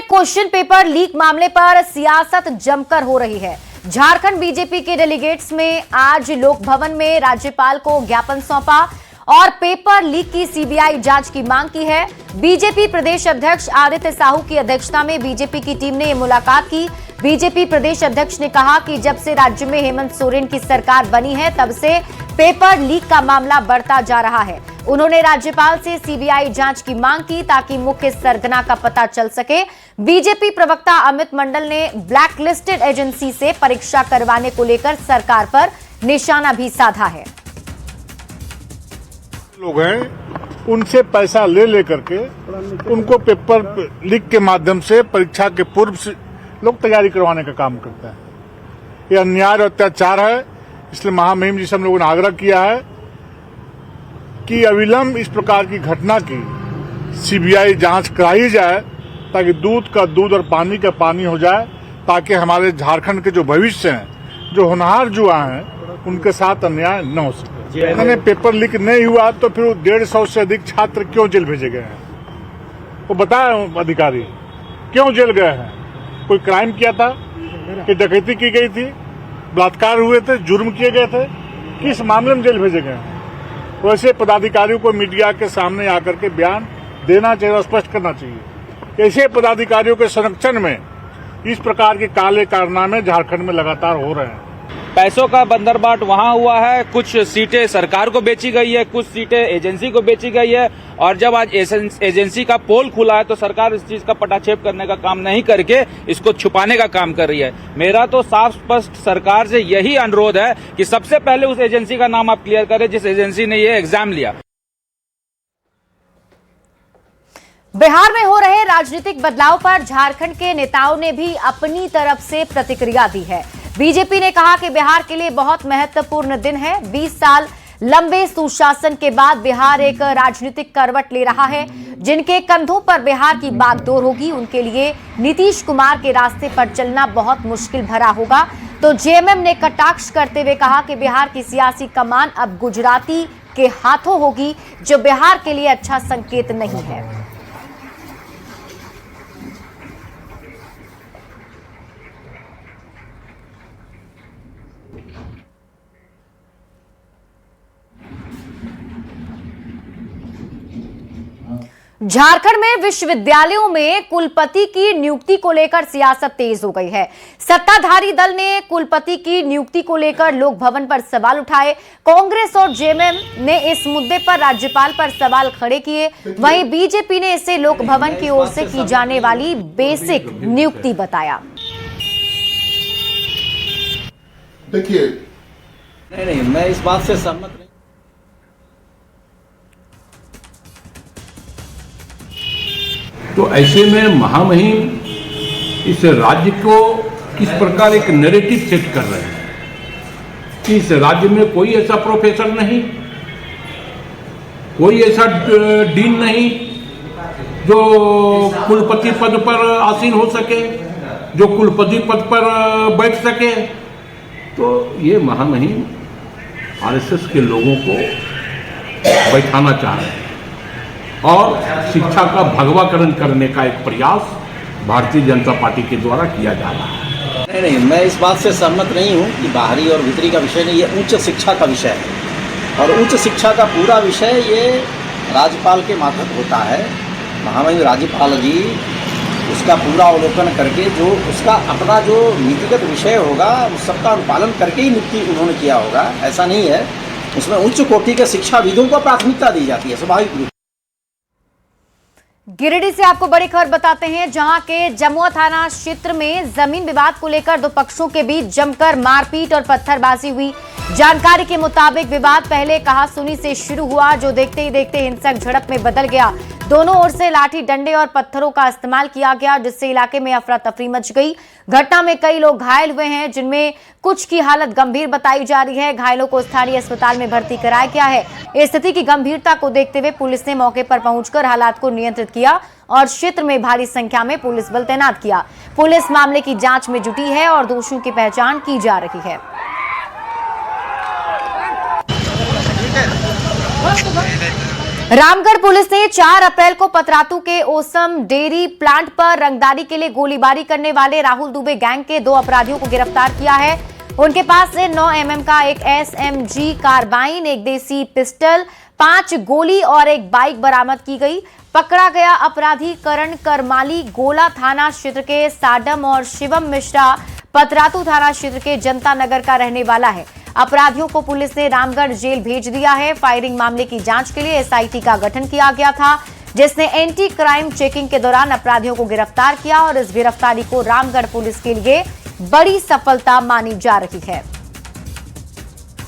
Question paper leak मामले पर सियासत जमकर हो रही है। झारखंड बीजेपी के डेलीगेट्स में आज लोक भवन में राज्यपाल को ज्ञापन सौंपा और पेपर लीक की सीबीआई जांच की मांग की है। बीजेपी प्रदेश अध्यक्ष आदित्य साहू की अध्यक्षता में बीजेपी की टीम ने ये मुलाकात की। बीजेपी प्रदेश अध्यक्ष ने कहा कि जब से राज्य में हेमंत सोरेन की सरकार बनी है तब से पेपर लीक का मामला बढ़ता जा रहा है। उन्होंने राज्यपाल से सीबीआई जांच की मांग की ताकि मुख्य सरगना का पता चल सके। बीजेपी प्रवक्ता अमित मंडल ने ब्लैकलिस्टेड एजेंसी से परीक्षा करवाने को लेकर सरकार पर निशाना भी साधा है। लोग हैं उनसे पैसा ले करके उनको पेपर लीक के माध्यम से परीक्षा के पूर्व से लोग तैयारी करवाने का काम करते हैं। ये अन्याय और अत्याचार है। इसलिए महामहिम जी से हम लोगों ने आग्रह किया है कि अविलंब इस प्रकार की घटना की सीबीआई जांच कराई जाए ताकि दूध का दूध और पानी का पानी हो जाए, ताकि हमारे झारखंड के जो भविष्य हैं, जो होनहार युवा हैं, उनके साथ अन्याय न हो सके। मैंने पेपर लीक नहीं हुआ तो फिर 150 से अधिक छात्र क्यों जेल भेजे गए हैं? वो बताया अधिकारी क्यों जेल गए हैं? कोई क्राइम किया था कि डकैती की गई थी, बलात्कार हुए थे, जुर्म किए गए थे? किस मामले में जेल भेजे गए हैं? वैसे पदाधिकारियों को मीडिया के सामने आकर के बयान देना चाहिए और स्पष्ट करना चाहिए। ऐसे पदाधिकारियों के संरक्षण में इस प्रकार के काले कारनामे झारखंड में लगातार हो रहे हैं। पैसों का बंदरबाट वहां हुआ है, कुछ सीटें सरकार को बेची गई है, कुछ सीटें एजेंसी को बेची गई है। और जब आज एजेंसी का पोल खुला है तो सरकार इस चीज का पटाक्षेप करने का काम नहीं करके इसको छुपाने का काम कर रही है। मेरा तो साफ स्पष्ट सरकार से यही अनुरोध है कि सबसे पहले उस एजेंसी का नाम आप क्लियर करें जिस एजेंसी ने ये एग्जाम लिया। बिहार में हो रहे राजनीतिक बदलाव पर झारखंड के नेताओं ने भी अपनी तरफ से प्रतिक्रिया दी है। बीजेपी ने कहा कि बिहार के लिए बहुत महत्वपूर्ण दिन है। 20 साल लंबे सुशासन के बाद बिहार एक राजनीतिक करवट ले रहा है। जिनके कंधों पर बिहार की बागडोर होगी उनके लिए नीतीश कुमार के रास्ते पर चलना बहुत मुश्किल भरा होगा। तो जेएमएम ने कटाक्ष करते हुए कहा कि बिहार की सियासी कमान अब गुजराती के हाथों होगी, जो बिहार के लिए अच्छा संकेत नहीं है। झारखंड में विश्वविद्यालयों में कुलपति की नियुक्ति को लेकर सियासत तेज हो गई है। सत्ताधारी दल ने कुलपति की नियुक्ति को लेकर लोक भवन पर सवाल उठाए। कांग्रेस और जेएमएम ने इस मुद्दे पर राज्यपाल पर सवाल खड़े किए। वहीं बीजेपी ने इसे लोक भवन की ओर से की जाने वाली बेसिक नियुक्ति बताया। देखिए, नहीं, मैं इस बात से सहमत नहीं। तो ऐसे में महामहिम इस राज्य को किस प्रकार एक नैरेटिव सेट कर रहे हैं कि इस राज्य में कोई ऐसा प्रोफेसर नहीं, कोई ऐसा डीन नहीं जो कुलपति पद पर आसीन हो सके, जो कुलपति पद पर बैठ सके। तो ये महामहिम आरएसएस के लोगों को बैठाना चाह रहे हैं और शिक्षा का भगवाकरण करने का एक प्रयास भारतीय जनता पार्टी के द्वारा किया जा रहा है। नहीं, मैं इस बात से सहमत नहीं हूँ कि बाहरी और भीतरी का विषय नहीं, ये उच्च शिक्षा का विषय है और उच्च शिक्षा का पूरा विषय ये राज्यपाल के मातहत होता है। महामहिम राज्यपाल जी उसका पूरा अवलोकन करके जो उसका अपना जो नीतिगत विषय होगा उस सबका अनुपालन करके ही नियुक्ति उन्होंने किया होगा। ऐसा नहीं है, उसमें उच्च कोटि के शिक्षाविदों को प्राथमिकता दी जाती है स्वाभाविक रूप। गिरिडीह से आपको बड़ी खबर बताते हैं, जहां के जमुआ थाना क्षेत्र में जमीन विवाद को लेकर दो पक्षों के बीच जमकर मारपीट और पत्थरबाजी हुई। जानकारी के मुताबिक विवाद पहले कहासुनी से शुरू हुआ, जो देखते ही देखते हिंसक झड़प में बदल गया। दोनों ओर से लाठी डंडे और पत्थरों का इस्तेमाल किया गया, जिससे इलाके में अफरा तफरी मच गई। घटना में कई लोग घायल हुए हैं, जिनमें कुछ की हालत गंभीर बताई जा रही है। घायलों को स्थानीय अस्पताल में भर्ती कराया गया है। स्थिति की गंभीरता को देखते हुए पुलिस ने मौके पर पहुंचकर हालात को नियंत्रित किया और क्षेत्र में भारी संख्या में पुलिस बल तैनात किया। पुलिस मामले की जांच में जुटी है और दोषियों की पहचान की जा रही है। रामगढ़ पुलिस ने 4 अप्रैल को पतरातू के ओसम डेयरी प्लांट पर रंगदारी के लिए गोलीबारी करने वाले राहुल दुबे गैंग के 2 अपराधियों को गिरफ्तार किया है। उनके पास से 9 mm का एक SMG कार्बाइन, एक देसी पिस्टल, 5 गोली और एक बाइक बरामद की गई। पकड़ा गया अपराधी करण करमाली गोला थाना क्षेत्र के साडम और शिवम मिश्रा पतरातू थाना क्षेत्र के जनता नगर का रहने वाला है। अपराधियों को पुलिस ने रामगढ़ जेल भेज दिया है। फायरिंग मामले की जांच के लिए SIT का गठन किया गया था, जिसने एंटी क्राइम चेकिंग के दौरान अपराधियों को गिरफ्तार किया और इस गिरफ्तारी को रामगढ़ पुलिस के लिए बड़ी सफलता मानी जा रही है।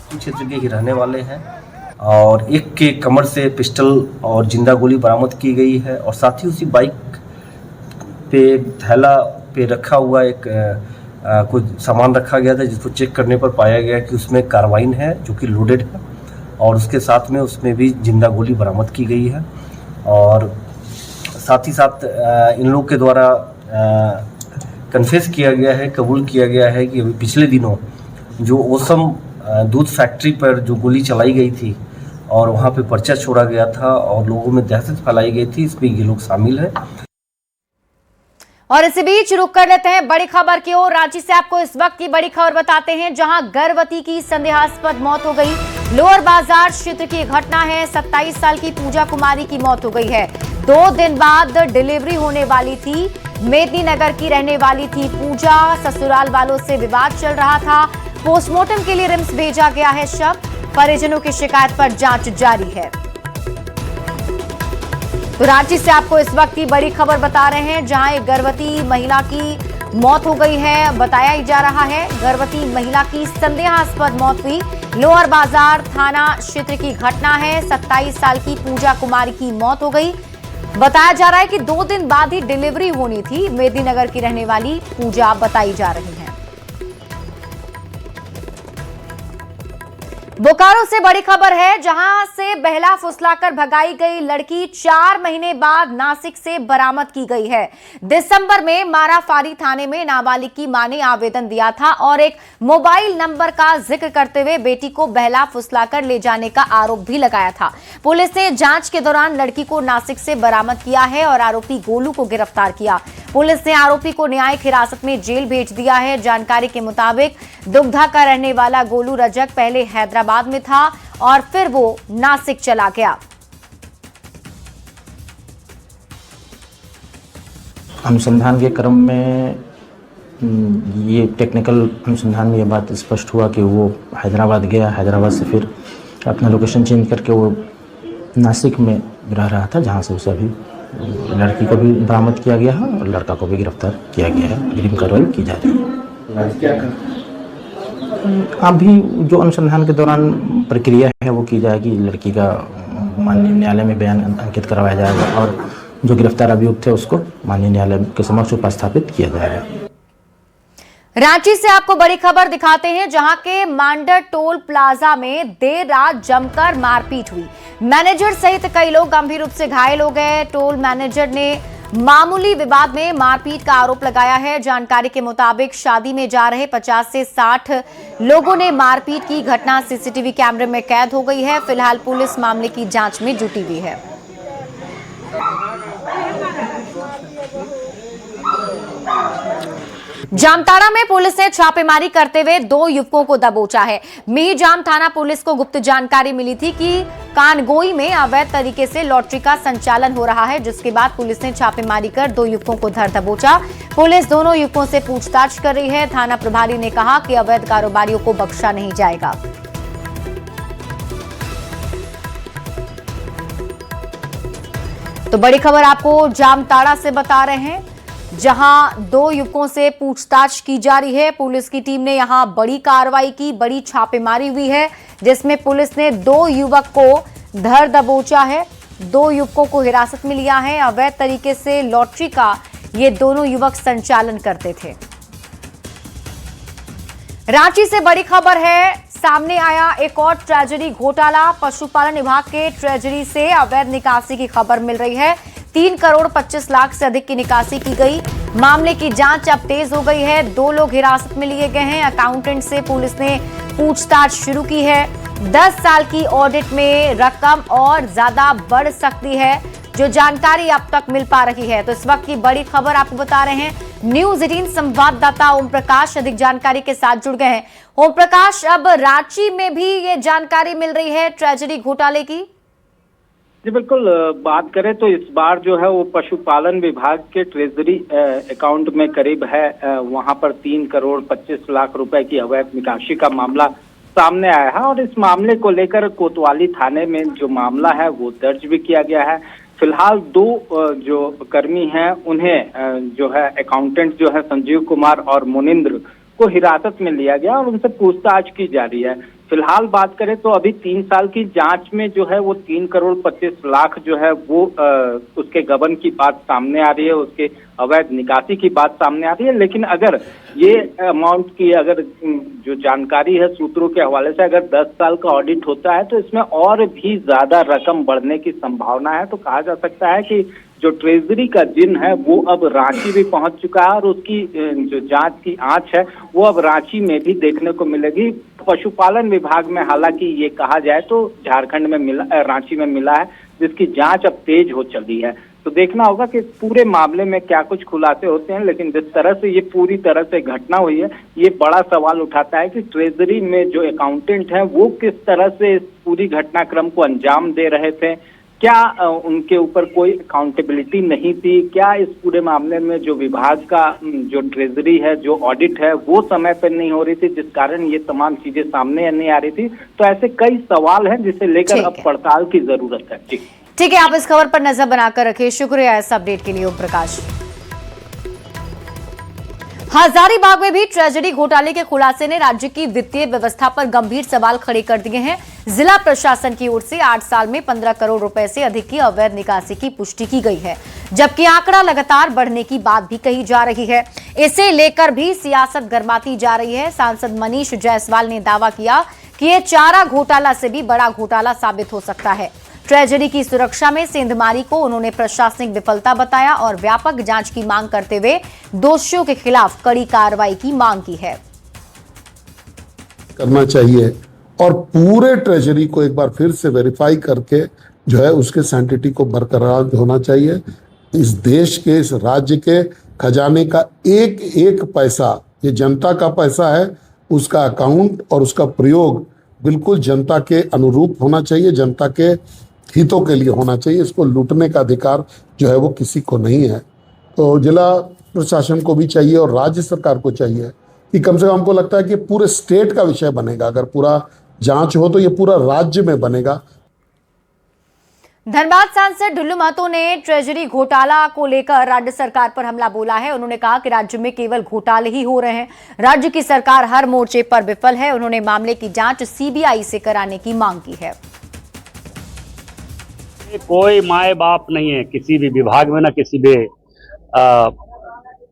क्षेत्र के ही रहने वाले हैं और एक के कमर से पिस्टल और जिंदा गोली बरामद की गई है और साथ ही उसी बाइक पे थैला पे रखा हुआ एक कुछ सामान रखा गया था, जिसको चेक करने पर पाया गया कि उसमें कार्बाइन है जो कि लोडेड है और उसके साथ में उसमें भी जिंदा गोली बरामद की गई है। और साथ ही साथ इन लोग के द्वारा कन्फेस किया गया है, कबूल किया गया है कि अभी पिछले दिनों जो ओसम दूध फैक्ट्री पर जो गोली चलाई गई थी और वहाँ पे पर्चा छोड़ा गया था और लोगों में दहशत फैलाई गई थी, इसमें ये लोग शामिल हैं। और इसी बीच रुक कर लेते हैं बड़ी खबर की ओर। रांची से आपको इस वक्त की बड़ी खबर बताते हैं, जहां गर्भवती की संदेहास्पद मौत हो गई। लोअर बाजार क्षेत्र की घटना है। 27 साल की पूजा कुमारी की मौत हो गई है। 2 दिन बाद डिलीवरी होने वाली थी। मेदिनीनगर की रहने वाली थी पूजा। ससुराल वालों से विवाद चल रहा था। पोस्टमार्टम के लिए रिम्स भेजा गया है शव। परिजनों की शिकायत पर जांच जारी है। तो रांची से आपको इस वक्त की बड़ी खबर बता रहे हैं, जहां एक गर्भवती महिला की मौत हो गई है। बताया जा रहा है गर्भवती महिला की संदेहास्पद मौत हुई। लोअर बाजार थाना क्षेत्र की घटना है। 27 साल की पूजा कुमारी की मौत हो गई। बताया जा रहा है कि 2 दिन बाद ही डिलीवरी होनी थी। मेदिनीनगर की रहने वाली पूजा बताई जा रही है। बोकारो से बड़ी खबर है, जहां से बहला फुसलाकर भगाई गई लड़की 4 महीने बाद नासिक से बरामद की गई है। दिसंबर में माराफारी थाने में नाबालिग की मां ने आवेदन दिया था और एक मोबाइल नंबर का जिक्र करते हुए बेटी को बहला फुसलाकर ले जाने का आरोप भी लगाया था। पुलिस ने जांच के दौरान लड़की को नासिक से बरामद किया है और आरोपी गोलू को गिरफ्तार किया। पुलिस ने आरोपी को न्यायिक हिरासत में जेल भेज दिया है। जानकारी के मुताबिक दुग्धा का रहने वाला गोलू रजक पहले हैदराबाद में था और फिर वो नासिक चला गया। अनुसंधान के क्रम में ये टेक्निकल अनुसंधान में ये बात स्पष्ट हुआ कि वो हैदराबाद गया। हैदराबाद से फिर अपना लोकेशन चेंज करके वो नासिक में रह रहा था, जहाँ से उसे अभी लड़की को भी बरामद किया गया है और लड़का को भी गिरफ्तार किया गया है। अग्रिम कार्रवाई की जा रही है। अभी जो अनुसंधान के दौरान प्रक्रिया है वो की जाएगी। लड़की का माननीय न्यायालय में बयान अंकित करवाया जाएगा और जो गिरफ्तार अभियुक्त थे उसको माननीय न्यायालय के समक्ष उपस्थापित किया जाएगा। रांची से आपको बड़ी खबर दिखाते हैं, जहां के मांडर टोल प्लाजा में देर रात जमकर मारपीट हुई। मैनेजर सहित कई लोग गंभीर रूप से घायल हो गए। टोल मैनेजर ने मामूली विवाद में मारपीट का आरोप लगाया है। जानकारी के मुताबिक शादी में जा रहे 50 से 60 लोगों ने मारपीट की। घटना CCTV कैमरे में कैद हो गई है। फिलहाल पुलिस मामले की जांच में जुटी हुई है। जामताड़ा में पुलिस ने छापेमारी करते हुए 2 युवकों को दबोचा है। मीरजाम थाना पुलिस को गुप्त जानकारी मिली थी कि कानगोई में अवैध तरीके से लॉटरी का संचालन हो रहा है, जिसके बाद पुलिस ने छापेमारी कर 2 युवकों को धर दबोचा। पुलिस दोनों युवकों से पूछताछ कर रही है। थाना प्रभारी ने कहा कि अवैध कारोबारियों को बख्शा नहीं जाएगा। तो बड़ी खबर आपको जामताड़ा से बता रहे हैं, जहां 2 युवकों से पूछताछ की जा रही है। पुलिस की टीम ने यहां बड़ी कार्रवाई की, बड़ी छापेमारी हुई है, जिसमें पुलिस ने 2 युवक को धर दबोचा है। 2 युवकों को हिरासत में लिया है। अवैध तरीके से लॉटरी का ये दोनों युवक संचालन करते थे। रांची से बड़ी खबर है, सामने आया एक और ट्रेजरी घोटाला। पशुपालन विभाग के ट्रेजरी से अवैध निकासी की खबर मिल रही है। 3 करोड़ 25 लाख से अधिक की निकासी की गई। मामले की जांच अब तेज हो गई है। 2 लोग हिरासत में लिए गए हैं। अकाउंटेंट से पुलिस ने पूछताछ शुरू की है। 10 साल की ऑडिट में रकम और ज्यादा बढ़ सकती है, जो जानकारी अब तक मिल पा रही है। तो इस वक्त की बड़ी खबर आपको बता रहे हैं न्यूज 18 संवाददाता ओम प्रकाश अधिक जानकारी के साथ जुड़ गए हैं। ओम प्रकाश, अब रांची में भी ये जानकारी मिल रही है ट्रेजरी घोटाले की? जी बिल्कुल, बात करें तो इस बार जो है वो पशुपालन विभाग के ट्रेजरी अकाउंट में करीब है वहां पर 3 करोड़ 25 लाख रुपए की अवैध निकासी का मामला सामने आया है। और इस मामले को लेकर कोतवाली थाने में जो मामला है वो दर्ज भी किया गया है। फिलहाल 2 जो कर्मी हैं उन्हें जो है अकाउंटेंट जो है संजीव कुमार और मुनिंद्र को हिरासत में लिया गया और उनसे पूछताछ की जा रही है। फिलहाल बात करें तो अभी 3 साल की जांच में जो है वो 3 करोड़ 25 लाख जो है वो उसके गबन की बात सामने आ रही है, उसके अवैध निकासी की बात सामने आ रही है। लेकिन अगर ये अमाउंट की अगर जो जानकारी है सूत्रों के हवाले से, अगर 10 साल का ऑडिट होता है तो इसमें और भी ज्यादा रकम बढ़ने की संभावना है। तो कहा जा सकता है कि जो ट्रेजरी का जिन है वो अब रांची भी पहुंच चुका है और उसकी जो जांच की आंच है वो अब रांची में भी देखने को मिलेगी। पशुपालन विभाग में हालांकि ये कहा जाए तो झारखंड में मिला, रांची में मिला है, जिसकी जांच अब तेज हो चली है। तो देखना होगा कि पूरे मामले में क्या कुछ खुलासे होते हैं। लेकिन जिस तरह से ये पूरी तरह से घटना हुई है, ये बड़ा सवाल उठाता है कि ट्रेजरी में जो अकाउंटेंट हैं वो किस तरह से इस पूरी घटनाक्रम को अंजाम दे रहे थे। क्या उनके ऊपर कोई अकाउंटेबिलिटी नहीं थी? क्या इस पूरे मामले में जो विभाग का जो ट्रेजरी है, जो ऑडिट है, वो समय पर नहीं हो रही थी, जिस कारण ये तमाम चीजें सामने नहीं आ रही थी? तो ऐसे कई सवाल हैं जिसे लेकर अब पड़ताल की जरूरत है। ठीक है, आप इस खबर पर नजर बनाकर रखिए। शुक्रिया इस अपडेट के लिए ओम प्रकाश। हजारीबाग में भी ट्रेजरी घोटाले के खुलासे ने राज्य की वित्तीय व्यवस्था पर गंभीर सवाल खड़े कर दिए हैं। जिला प्रशासन की ओर से 8 साल में 15 करोड़ रुपए से अधिक की अवैध निकासी की पुष्टि की गई है, जबकि आंकड़ा लगातार बढ़ने की बात भी कही जा रही है। इसे लेकर भी सियासत गर्माती जा रही है। सांसद मनीष जायसवाल ने दावा किया कि ये चारा घोटाला से भी बड़ा घोटाला साबित हो सकता है। ट्रेजरी की सुरक्षा में सेंधमारी को उन्होंने प्रशासनिक विफलता बताया और व्यापक जांच की मांग करते हुए दोषियों के खिलाफ कड़ी कार्रवाई की मांग की है। करना चाहिए और पूरे ट्रेजरी को एक बार फिर से वेरीफाई करके जो है उसके सैंटिटी को बरकरार होना चाहिए। इस देश के, इस राज्य के खजाने का एक एक पैसा, ये जनता का पैसा है, उसका अकाउंट और उसका प्रयोग बिल्कुल जनता के अनुरूप होना चाहिए, जनता के हितों के लिए होना चाहिए। इसको लूटने का अधिकार जो है वो किसी को नहीं है। तो जिला प्रशासन को भी चाहिए और राज्य सरकार को चाहिए कि कम से कम, हमको लगता है कि पूरे स्टेट का विषय बनेगा। अगर पूरा जांच हो तो ये पूरा राज्य में बनेगा। धनबाद सांसद ढुल्लू महतो ने ट्रेजरी घोटाला को लेकर राज्य सरकार पर हमला बोला है। उन्होंने कहा कि राज्य में केवल घोटाले ही हो रहे हैं, राज्य की सरकार हर मोर्चे पर विफल है। उन्होंने मामले की जांच सीबीआई से कराने की मांग की है। कोई माए बाप नहीं है किसी भी विभाग में, ना किसी भी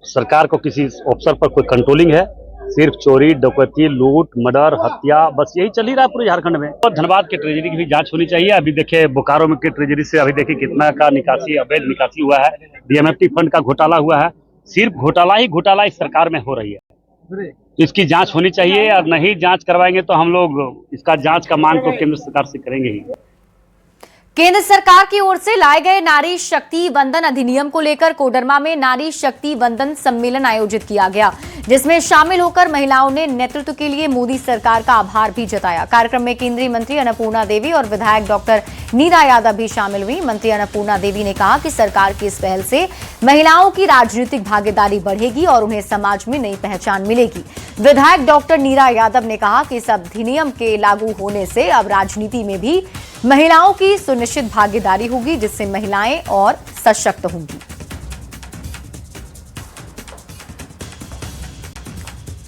सरकार को किसी अफसर पर कोई कंट्रोलिंग है। सिर्फ चोरी, डकैती, लूट, मर्डर, हत्या, बस यही चल ही रहा है पूरे झारखंड में। और धनबाद के ट्रेजरी की भी जांच होनी चाहिए। अभी देखिए बोकारो में के ट्रेजरी से अभी देखिए कितना का निकासी, अवैध निकासी हुआ है। डीएमएफटी फंड का घोटाला हुआ है। सिर्फ घोटाला ही घोटाला इस सरकार में हो रही है। इसकी जांच होनी चाहिए और नहीं जांच करवाएंगे तो हम लोग इसका जांच का मांग तो केंद्र सरकार से करेंगे ही। केंद्र सरकार की ओर से लाए गए नारी शक्ति वंदन अधिनियम को लेकर कोडरमा में नारी शक्ति वंदन सम्मेलन आयोजित किया गया, जिसमें शामिल होकर महिलाओं ने नेतृत्व के लिए मोदी सरकार का आभार भी जताया। कार्यक्रम में केंद्रीय मंत्री अन्नपूर्णा देवी और विधायक डॉक्टर नीरा यादव भी शामिल हुई। मंत्री अन्नपूर्णा देवी ने कहा कि सरकार की इस पहल से महिलाओं की राजनीतिक भागीदारी बढ़ेगी और उन्हें समाज में नई पहचान मिलेगी। विधायक डॉक्टर नीरा यादव ने कहा कि इस अधिनियम के लागू होने से अब राजनीति में भी महिलाओं की सुनिश्चित भागीदारी होगी, जिससे महिलाएं और सशक्त होंगी।